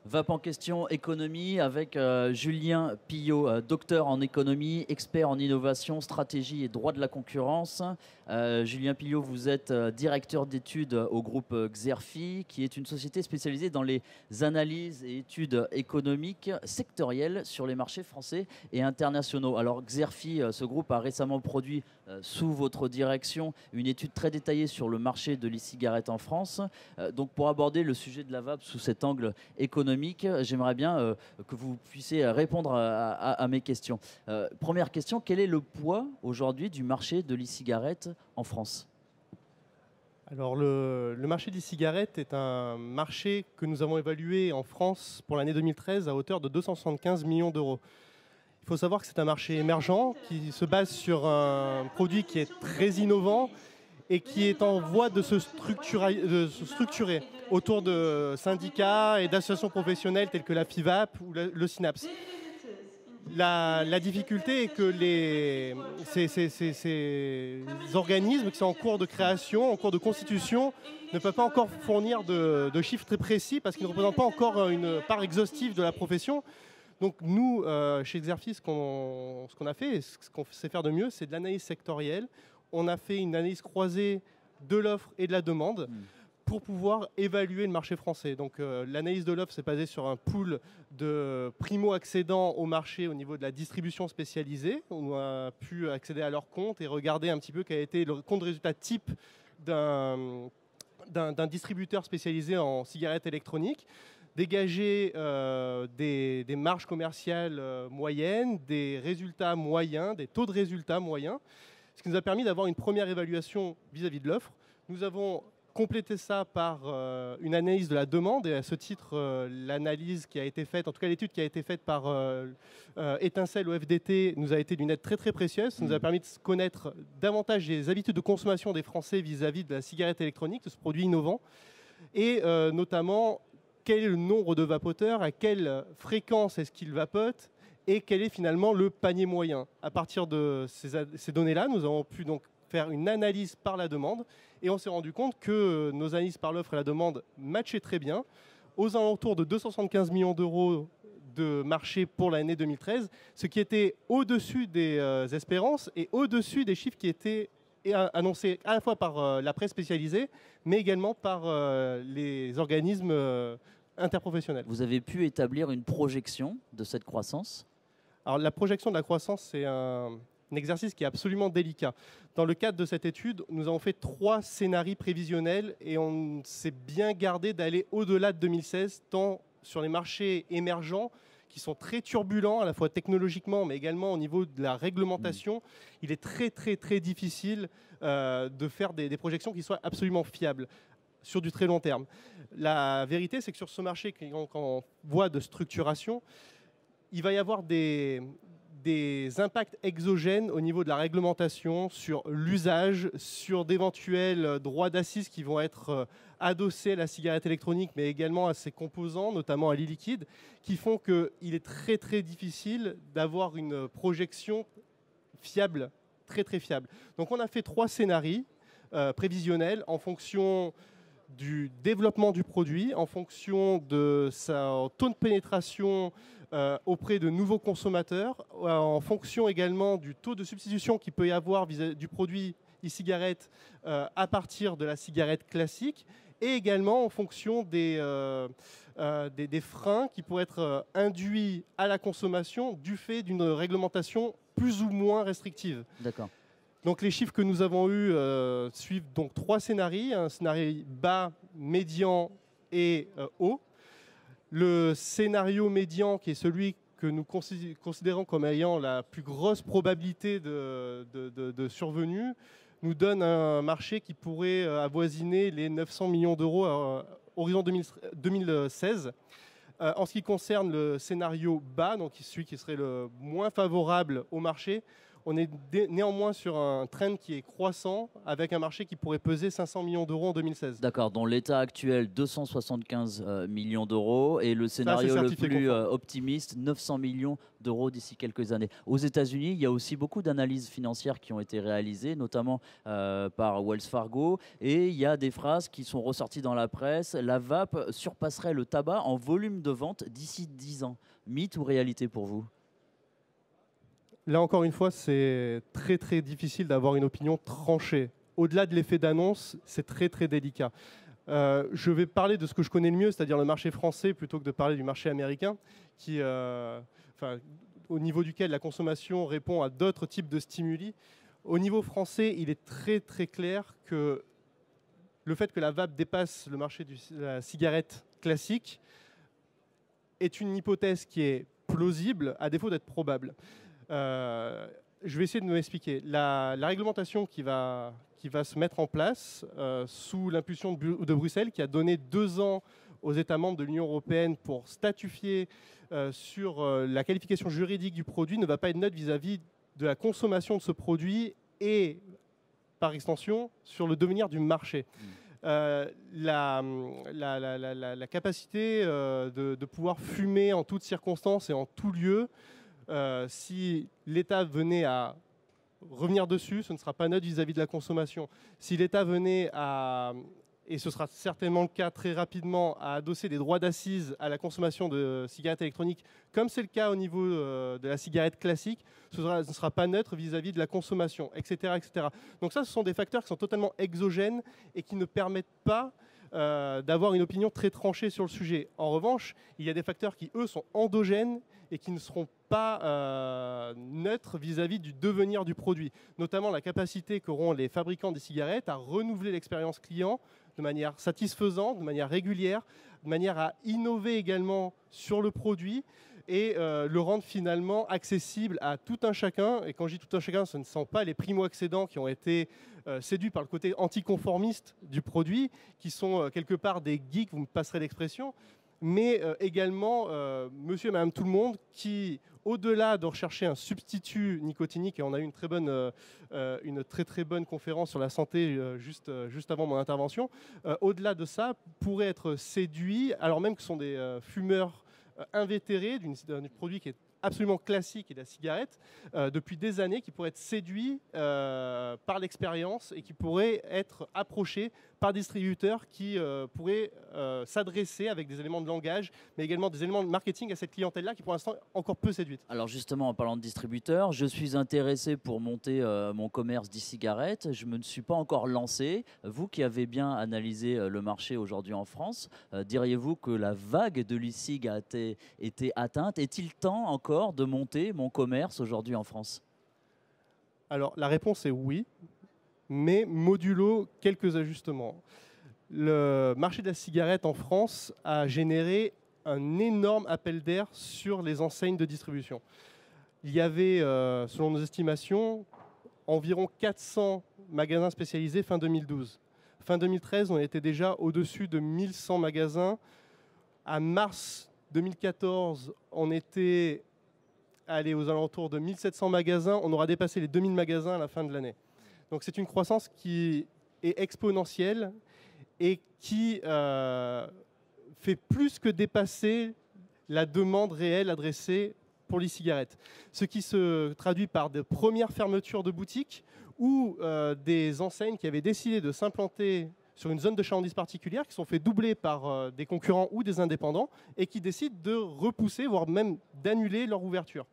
VAP en question économie avec Julien Pillot, docteur en économie, expert en innovation, stratégie et droit de la concurrence. Julien Pillot, vous êtes directeur d'études au groupe Xerfi, qui est une société spécialisée dans les analyses et études économiques sectorielles sur les marchés français et internationaux. Alors Xerfi, ce groupe a récemment produit sous votre direction une étude très détaillée sur le marché de l'e-cigarette en France. Donc pour aborder le sujet de la VAP sous cet angle économique, j'aimerais bien que vous puissiez répondre à mes questions. Première question, quel est le poids aujourd'hui du marché de l'e-cigarette en France ? Alors le marché des cigarettes est un marché que nous avons évalué en France pour l'année 2013 à hauteur de 275 millions d'euros. Il faut savoir que c'est un marché émergent qui se base sur un produit qui est très innovant et qui est en voie de se structurer autour de syndicats et d'associations professionnelles telles que la FIVAP ou le SYNAPS. La difficulté est que ces organismes qui sont en cours de création, en cours de constitution, ne peuvent pas encore fournir de chiffres très précis parce qu'ils ne représentent pas encore une part exhaustive de la profession. Donc nous, chez Xerfi, ce qu'on a fait, et ce qu'on sait faire de mieux, c'est de l'analyse sectorielle. On a fait une analyse croisée de l'offre et de la demande pour pouvoir évaluer le marché français. Donc l'analyse de l'offre s'est basée sur un pool de primo-accédants au marché au niveau de la distribution spécialisée. On a pu accéder à leur compte et regarder un petit peu quel a été le compte de résultat type d'un distributeur spécialisé en cigarettes électroniques, dégager des marges commerciales moyennes, des résultats moyens, des taux de résultats moyens, ce qui nous a permis d'avoir une première évaluation vis-à-vis de l'offre. Nous avons complété ça par une analyse de la demande, et à ce titre, l'analyse qui a été faite, en tout cas l'étude qui a été faite par Étincelle au FDT, nous a été d'une aide très très précieuse. Ça nous a permis de connaître davantage les habitudes de consommation des Français vis-à-vis de la cigarette électronique, de ce produit innovant, et notamment quel est le nombre de vapoteurs, à quelle fréquence est-ce qu'ils vapotent, et quel est finalement le panier moyen. À partir de ces données-là, nous avons pu donc faire une analyse par la demande, et on s'est rendu compte que nos analyses par l'offre et la demande matchaient très bien, aux alentours de 275 millions d'euros de marché pour l'année 2013, ce qui était au-dessus des espérances et au-dessus des chiffres qui étaient annoncés à la fois par la presse spécialisée, mais également par les organismes interprofessionnels. Vous avez pu établir une projection de cette croissance ? Alors la projection de la croissance, c'est un exercice qui est absolument délicat. Dans le cadre de cette étude, nous avons fait 3 scénarios prévisionnels et on s'est bien gardé d'aller au-delà de 2016, tant sur les marchés émergents qui sont très turbulents, à la fois technologiquement, mais également au niveau de la réglementation. Il est très, très, très difficile de faire des projections qui soient absolument fiables sur du très long terme. La vérité, c'est que sur ce marché en voie de structuration, il va y avoir des impacts exogènes au niveau de la réglementation, sur l'usage, sur d'éventuels droits d'assises qui vont être adossés à la cigarette électronique, mais également à ses composants, notamment à l'e-liquide, qui font qu'il est très très difficile d'avoir une projection fiable, très très fiable. Donc on a fait 3 scénarios prévisionnels en fonction du développement du produit, en fonction de sa taux de pénétration auprès de nouveaux consommateurs, en fonction également du taux de substitution qu'il peut y avoir du produit e-cigarette à partir de la cigarette classique, et également en fonction des freins qui pourraient être induits à la consommation du fait d'une réglementation plus ou moins restrictive. D'accord. Donc les chiffres que nous avons eus suivent donc 3 scénarios, un scénario bas, médian et haut. Le scénario médian, qui est celui que nous considérons comme ayant la plus grosse probabilité de survenue, nous donne un marché qui pourrait avoisiner les 900 millions d'euros à horizon 2016. En ce qui concerne le scénario bas, donc celui qui serait le moins favorable au marché, On est néanmoins sur un trend qui est croissant, avec un marché qui pourrait peser 500 millions d'euros en 2016. D'accord, dans l'état actuel, 275 millions d'euros et le scénario le plus optimiste, 900 millions d'euros d'ici quelques années. Aux États-Unis, il y a aussi beaucoup d'analyses financières qui ont été réalisées, notamment par Wells Fargo, et il y a des phrases qui sont ressorties dans la presse. La vape surpasserait le tabac en volume de vente d'ici 10 ans. Mythe ou réalité pour vous ? Là encore une fois, c'est très très difficile d'avoir une opinion tranchée. Au-delà de l'effet d'annonce, c'est très très délicat. Je vais parler de ce que je connais le mieux, c'est-à-dire le marché français, plutôt que de parler du marché américain, qui, au niveau duquel la consommation répond à d'autres types de stimuli. Au niveau français, il est très très clair que le fait que la vape dépasse le marché de la cigarette classique est une hypothèse qui est plausible, à défaut d'être probable. Je vais essayer de m'expliquer. La réglementation qui va se mettre en place sous l'impulsion de Bruxelles, qui a donné 2 ans aux États membres de l'Union européenne pour statuer sur la qualification juridique du produit, ne va pas être neutre vis-à-vis de la consommation de ce produit et, par extension, sur le devenir du marché. La capacité de pouvoir fumer en toutes circonstances et en tout lieu, si l'État venait à revenir dessus, ce ne sera pas neutre vis-à-vis de la consommation. Si l'État venait à, et ce sera certainement le cas très rapidement, à adosser des droits d'assises à la consommation de cigarettes électroniques, comme c'est le cas au niveau de la cigarette classique, ce ne sera pas neutre vis-à-vis de la consommation, etc., etc. Donc ça, ce sont des facteurs qui sont totalement exogènes et qui ne permettent pas d'avoir une opinion très tranchée sur le sujet. En revanche, il y a des facteurs qui, eux, sont endogènes et qui ne seront pas neutres vis-à-vis du devenir du produit. Notamment la capacité qu'auront les fabricants des cigarettes à renouveler l'expérience client de manière satisfaisante, de manière régulière, de manière à innover également sur le produit et le rendre finalement accessible à tout un chacun. Et quand je dis tout un chacun, ce ne sont pas les primo-accédants qui ont été séduits par le côté anticonformiste du produit, qui sont quelque part des geeks, vous me passerez l'expression, mais également monsieur et madame tout le monde qui, au-delà de rechercher un substitut nicotinique, et on a eu une très très bonne conférence sur la santé juste avant mon intervention, au-delà de ça, pourraient être séduits, alors même que ce sont des fumeurs invétérés d'un produit qui est absolument classique et de la cigarette depuis des années, qui pourraient être séduits par l'expérience et qui pourraient être approchés par des distributeurs qui pourraient s'adresser avec des éléments de langage, mais également des éléments de marketing à cette clientèle-là qui pour l'instant est encore peu séduite. Alors justement, en parlant de distributeurs, je suis intéressé pour monter mon commerce d'e-cigarettes. Je ne me suis pas encore lancé. Vous qui avez bien analysé le marché aujourd'hui en France, diriez-vous que la vague de l'e-cig a été atteinte? Est-il temps encore de monter mon commerce aujourd'hui en France? Alors la réponse est oui, mais modulo quelques ajustements. Le marché de la cigarette en France a généré un énorme appel d'air sur les enseignes de distribution. Il y avait, selon nos estimations, environ 400 magasins spécialisés fin 2012. Fin 2013, on était déjà au-dessus de 1100 magasins. À mars 2014, on était aux alentours de 1700 magasins. On aura dépassé les 2000 magasins à la fin de l'année. Donc c'est une croissance qui est exponentielle et qui fait plus que dépasser la demande réelle adressée pour les cigarettes. Ce qui se traduit par de premières fermetures de boutiques ou des enseignes qui avaient décidé de s'implanter sur une zone de chalandise particulière, qui sont fait doubler par des concurrents ou des indépendants et qui décident de repousser, voire même d'annuler leur ouverture.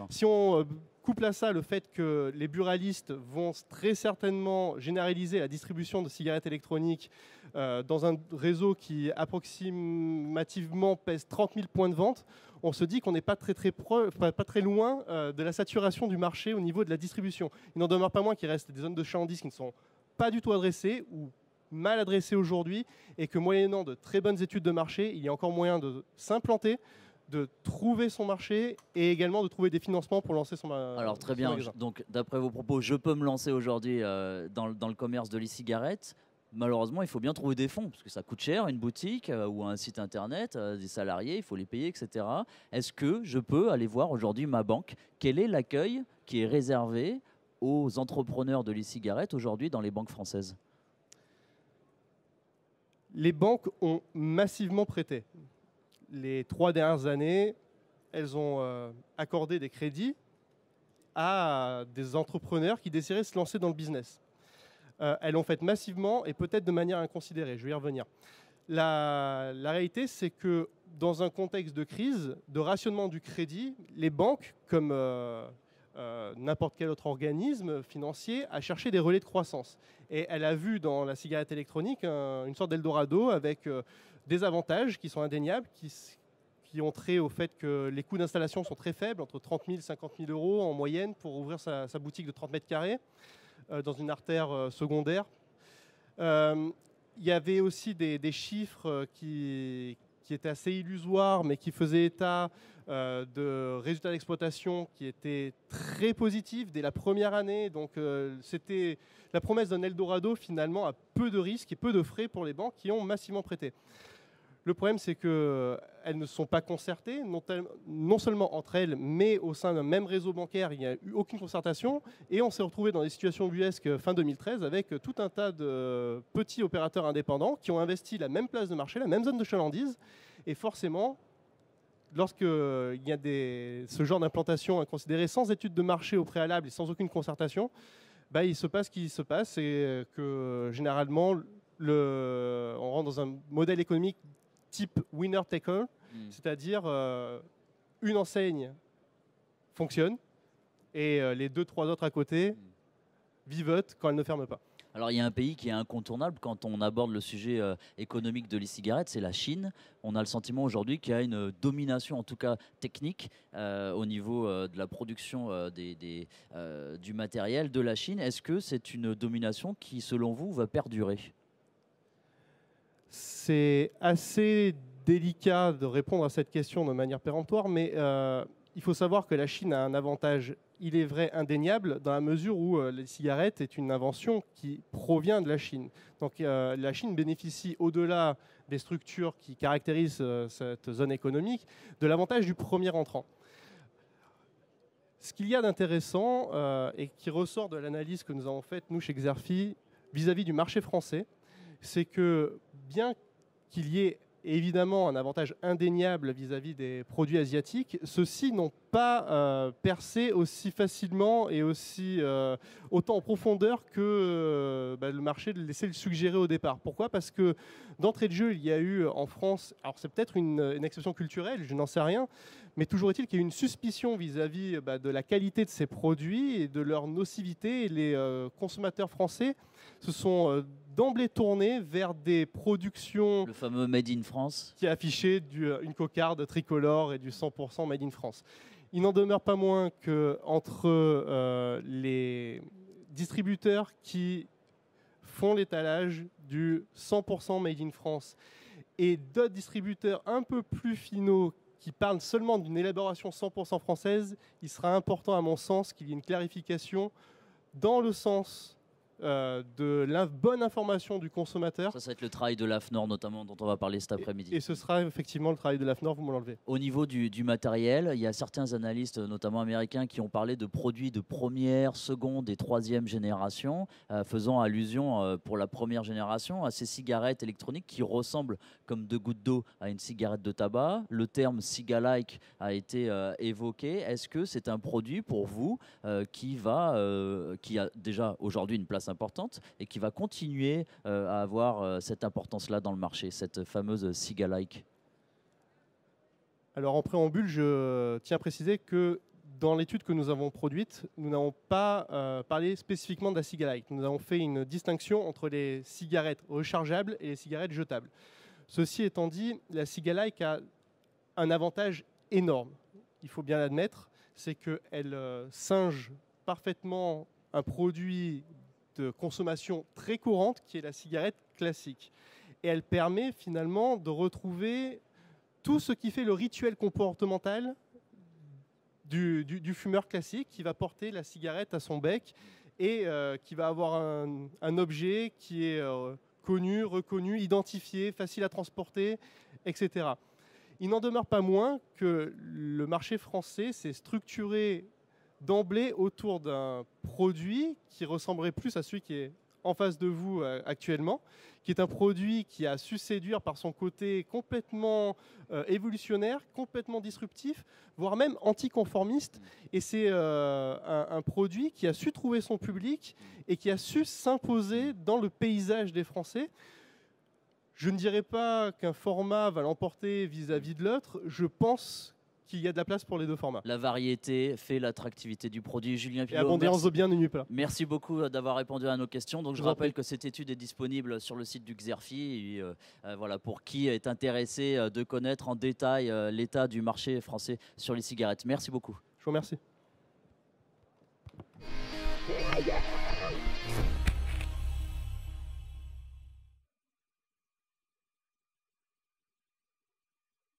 Si on couple à ça le fait que les buralistes vont très certainement généraliser la distribution de cigarettes électroniques dans un réseau qui approximativement pèse 30 000 points de vente, on se dit qu'on n'est pas très loin de la saturation du marché au niveau de la distribution. Il n'en demeure pas moins qu'il reste des zones de chalandise qui ne sont pas du tout adressées ou mal adressées aujourd'hui et que moyennant de très bonnes études de marché, il y a encore moyen de s'implanter, de trouver son marché et également de trouver des financements pour lancer son magasin. Alors très bien, donc d'après vos propos, je peux me lancer aujourd'hui dans le commerce de l'e-cigarette. malheureusement, il faut bien trouver des fonds, parce que ça coûte cher, une boutique ou un site internet, des salariés, il faut les payer, etc. Est-ce que je peux aller voir aujourd'hui ma banque? Quel est l'accueil qui est réservé aux entrepreneurs de l'e-cigarette aujourd'hui dans les banques françaises? Les banques ont massivement prêté. Les 3 dernières années, elles ont accordé des crédits à des entrepreneurs qui désiraient se lancer dans le business. Elles l'ont fait massivement et peut-être de manière inconsidérée. Je vais y revenir. La réalité, c'est que dans un contexte de crise, de rationnement du crédit, les banques, comme n'importe quel autre organisme financier, a cherché des relais de croissance. Et elle a vu dans la cigarette électronique une sorte d'Eldorado avec des avantages qui sont indéniables, qui ont trait au fait que les coûts d'installation sont très faibles, entre 30 000 et 50 000 euros en moyenne pour ouvrir sa boutique de 30 mètres carrés dans une artère secondaire. Il y avait aussi des chiffres qui étaient assez illusoires, mais qui faisaient état de résultats d'exploitation qui étaient très positifs dès la première année. Donc c'était la promesse d'un Eldorado finalement à peu de risques et peu de frais pour les banques qui ont massivement prêté. Le problème, c'est qu'elles ne sont pas concertées, non seulement entre elles, mais au sein d'un même réseau bancaire, il n'y a eu aucune concertation. Et on s'est retrouvé dans des situations ubuesques fin 2013 avec tout un tas de petits opérateurs indépendants qui ont investi la même place de marché, la même zone de chalandise. Et forcément, lorsqu'il y a ce genre d'implantation inconsidérée sans étude de marché au préalable et sans aucune concertation, il se passe ce qui se passe et que généralement, on rentre dans un modèle économique type winner take all, c'est-à-dire une enseigne fonctionne et les 2-3 autres à côté vivotent quand elle ne ferme pas. Alors il y a un pays qui est incontournable quand on aborde le sujet économique de l'e-cigarette, c'est la Chine. On a le sentiment aujourd'hui qu'il y a une domination, en tout cas technique, au niveau de la production du matériel de la Chine. Est-ce que c'est une domination qui, selon vous, va perdurer ? C'est assez délicat de répondre à cette question de manière péremptoire, mais il faut savoir que la Chine a un avantage, il est vrai, indéniable, dans la mesure où les cigarettes est une invention qui provient de la Chine. Donc la Chine bénéficie, au-delà des structures qui caractérisent cette zone économique, de l'avantage du premier entrant. Ce qu'il y a d'intéressant et qui ressort de l'analyse que nous avons faite, nous, chez Xerfi, vis-à-vis du marché français, c'est que bien qu'il y ait évidemment un avantage indéniable vis-à-vis des produits asiatiques, ceux-ci n'ont pas percé aussi facilement et autant en profondeur que le marché laissait le suggérer au départ. Pourquoi ? Parce que d'entrée de jeu, il y a eu en France, alors c'est peut-être une exception culturelle, je n'en sais rien, mais toujours est-il qu'il y a eu une suspicion vis-à-vis de la qualité de ces produits et de leur nocivité. Et les consommateurs français se sont d'emblée tournés vers des productions... Le fameux Made in France. Qui affichait une cocarde tricolore et du 100% Made in France. Il n'en demeure pas moins qu'entre les distributeurs qui font l'étalage du 100% Made in France et d'autres distributeurs un peu plus finaux qui parlent seulement d'une élaboration 100% française, il sera important à mon sens qu'il y ait une clarification dans le sens de la bonne information du consommateur. Ça va être le travail de l'AFNOR notamment dont on va parler cet après-midi. Et ce sera effectivement le travail de l'AFNOR, vous me l'enlevez. Au niveau du matériel, il y a certains analystes, notamment américains, qui ont parlé de produits de première, seconde et troisième génération, faisant allusion pour la première génération à ces cigarettes électroniques qui ressemblent comme 2 gouttes d'eau à une cigarette de tabac. Le terme ciga-like a été évoqué. Est-ce que c'est un produit pour vous qui a déjà aujourd'hui une place importante et qui va continuer à avoir cette importance-là dans le marché, cette fameuse ciga-like? Alors en préambule, je tiens à préciser que dans l'étude que nous avons produite, nous n'avons pas parlé spécifiquement de la ciga-like. Nous avons fait une distinction entre les cigarettes rechargeables et les cigarettes jetables. Ceci étant dit, la ciga-like a un avantage énorme, il faut bien l'admettre, c'est qu'elle singe parfaitement un produit de consommation très courante qui est la cigarette classique. Et elle permet finalement de retrouver tout ce qui fait le rituel comportemental du fumeur classique qui va porter la cigarette à son bec et qui va avoir un objet qui est connu, reconnu, identifié, facile à transporter, etc. Il n'en demeure pas moins que le marché français s'est structuré d'emblée autour d'un produit qui ressemblerait plus à celui qui est en face de vous actuellement, qui est un produit qui a su séduire par son côté complètement évolutionnaire, complètement disruptif, voire même anticonformiste. Et c'est un produit qui a su trouver son public et qui a su s'imposer dans le paysage des Français. Je ne dirais pas qu'un format va l'emporter vis-à-vis de l'autre. Je pense qu'il y a de la place pour les deux formats. La variété fait l'attractivité du produit. Julien Pilot, et abondance de bien ne nuit pas. Merci beaucoup d'avoir répondu à nos questions. Donc, je rappelle que cette étude est disponible sur le site du XERFI. Et, voilà, pour qui est intéressé de connaître en détail l'état du marché français sur les cigarettes. Merci beaucoup. Je vous remercie.